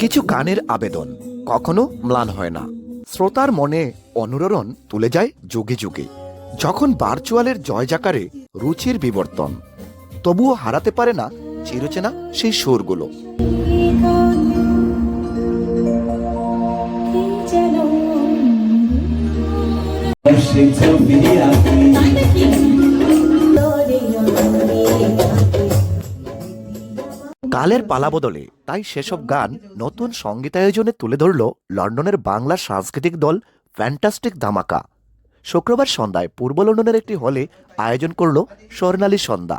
কিছু গানের আবেদন কখনো ম্লান হয় না, শ্রোতার মনে অনুরণন তুলে যায় যুগে যুগে। যখন ভার্চুয়ালের জয়জাকারে রুচির বিবর্তন, তবুও হারাতে পারে না চিরচেনা সেই সুরগুলো। কালের পালাবদলে তাই সেসব গান নতুন সঙ্গীতায়োজনে তুলে ধরল লন্ডনের বাংলা সাংস্কৃতিক দল ফ্যান্টাস্টিক ধামাকা। শুক্রবার সন্ধ্যায় পূর্ব লন্ডনের একটি হলে আয়োজন করল স্বর্ণালী সন্ধ্যা।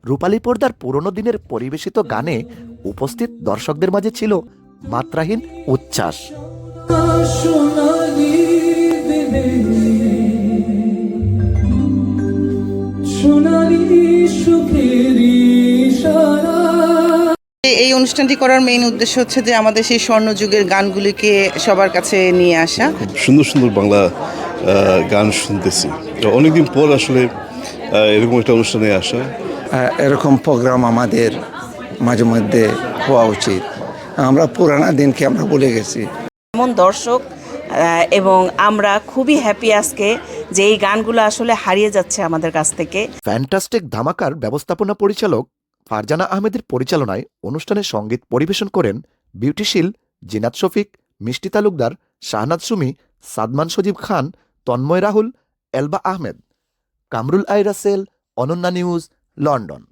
রূপালী পর্দার পুরনো দিনের পরিবেশিত গানে উপস্থিত দর্শকদের মাঝে ছিল মাত্রাহীন উচ্ছ্বাস। এই অনুষ্ঠানটি করার মেইন উদ্দেশ্য হচ্ছে যে আমাদের সেই স্বর্ণযুগের গানগুলিকে সবার কাছে নিয়ে আসা। সুন্দর সুন্দর বাংলা গান শুনতেছি, অনেকদিন পর আসলে এরকম একটা অনুষ্ঠানে আসা। এরকম প্রোগ্রাম আমাদের মাঝে মধ্যে হওয়া উচিত। আমরা পুরানা দিনকে আমরা ভুলে গেছি। এমন দর্শক এবং আমরা খুবই হ্যাপি আজকে যে এই গানগুলো আসলে হারিয়ে যাচ্ছে আমাদের কাছ থেকে। ফ্যান্টাস্টিক ধামাকার ব্যবস্থাপনা পরিচালক ফারজানা আহমেদের পরিচালনায় অনুষ্ঠানে সঙ্গীত পরিবেশন করেন বিউটিশিল Zinat Shafiq, Mishti Talukdar, Shahnaz Sumi, Sadman Sajib Khan, Tanmoy Rahul, Elba Ahmed. Kamrul I Rasel, Ananya news, London.